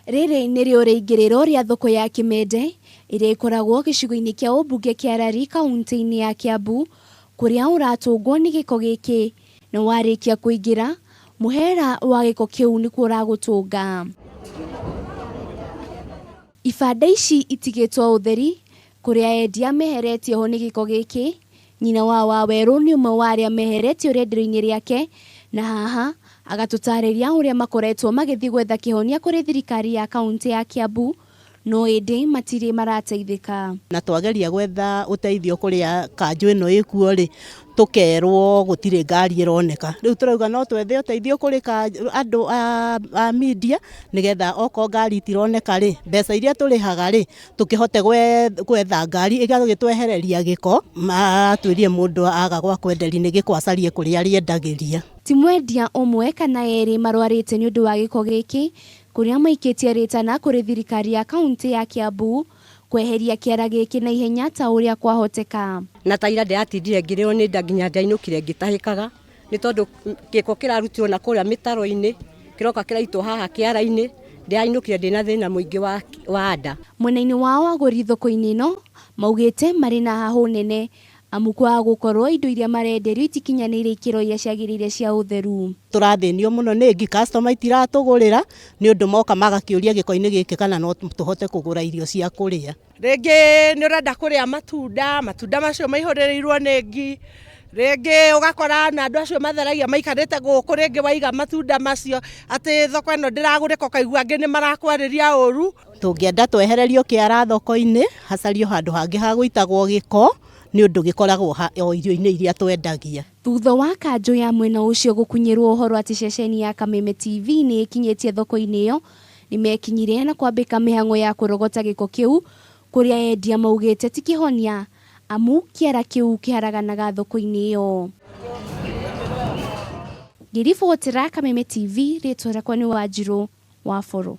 Rĩrĩ nĩrĩo rĩingĩrĩro rĩa thoko ya Kimende ĩrĩa ĩkoragwo gĩcigo-inĩ kĩa ũmbunge kĩa Rari kaunti-inĩ ya Kiambu, kũrĩa ũratũngwo nĩ gĩko gĩkĩ, na warĩkia kũingĩra mũhera wa gĩko kĩu nĩkuo ũragũtũnga. Ibanda ici itigĩtwo ũtheri kũrĩa endia meheretio ho nĩ gĩko gĩkĩ. Nyina wa Waweru nĩ ũmwe wa arĩa meheretio rĩenderio-inĩ rĩake, na haha agatũtarĩria ũrĩa makoretwo magĩthiĩ gwetha kĩhonia kũrĩ thirikari ya kaunti ya Kiambu, no ĩndĩ matirĩ marateithĩka. Na twageria gwetha ũteithio kũrĩa kanjũ ĩno ĩkuo rĩ, tũkerwo gũtirĩ ngari ĩroneka. Rĩu tũrauga no twethe ũteithio kũrĩ andũ a media nĩgetha okorwo ngari itironeka rĩ, mbeca iria tũrĩhaga rĩ, tũkĩhote gwetha ngari ĩgagĩtwehereria gĩko, matwĩrie mũndũ aga gwa kwenderia nĩ gĩko acarie kũrĩa arĩendagĩria. Ti mwendia ũmwe kana erĩ marwarĩte nĩ ũndũ wa gĩko gĩkĩ, kũrĩa maikĩtie rĩtana kũrĩ thirikari ya kaunti ya Kiambu kweheria kĩara gĩkĩ na ihenya ta ũrĩa kwahoteka. Na taira ndĩratindire ngĩrĩo nĩ nda nginya ndainũkire ngĩtahĩkaga, nĩ tondũ gĩko kĩrarutirwo na kũrĩa mĩtaro-inĩ, kĩroka kĩraitwo haha kĩara-inĩ, ndĩrainũkire ndĩna thĩna mũingĩ wa nda. Mwena-inĩ wao agũri thoko-inĩ ĩno maugĩte marĩ na hahũ nene amu kwaga gũkorwo indo iria marenderio itikinyanĩire ikĩro iria ciagĩrĩire cia ũtheru. Tũrathĩnio mũno nĩ customer itiratũgũrĩra nĩ ũndũ moka magakĩũria gĩko-inĩ gĩkĩ kana no tũhote kũgũra irio cia kũrĩa. Rĩngĩ nĩ ũrenda kũrĩa matunda macio maihũrĩrĩirwo nĩ ngi, rĩngĩ ũgakora na andũ acio matheragia maikarĩte gũkũ, rĩngĩ waiga matunda macio atĩ thoko ĩno ndĩragũrĩka, ũkaigua angĩ nĩ marakwarĩria ũru. Tũngĩenda twehererio kĩara thoko-inĩ, hacario handũ hangĩ ha gũitagwo gĩko, nĩ ũndũ gĩkoragwo o irio-inĩ iria twendagia. Thutha wa kanjũ ya mwena ũcio gũkunyĩrwo ũhoro atĩ ceceni ya Kameme TV nĩ ĩkinyĩtie thoko-inĩ ĩyo, nĩ mekinyire na kwambĩka mĩhang'o ya kũrogota gĩko kĩu, kũrĩa endia maugĩte ti kĩhonia amu kĩara kĩu kĩharaganaga thoko-inĩ ĩyo. Ngĩribotera Kameme TV, rĩtwa rĩakwa nĩ Wanjirũ Wabũrũ.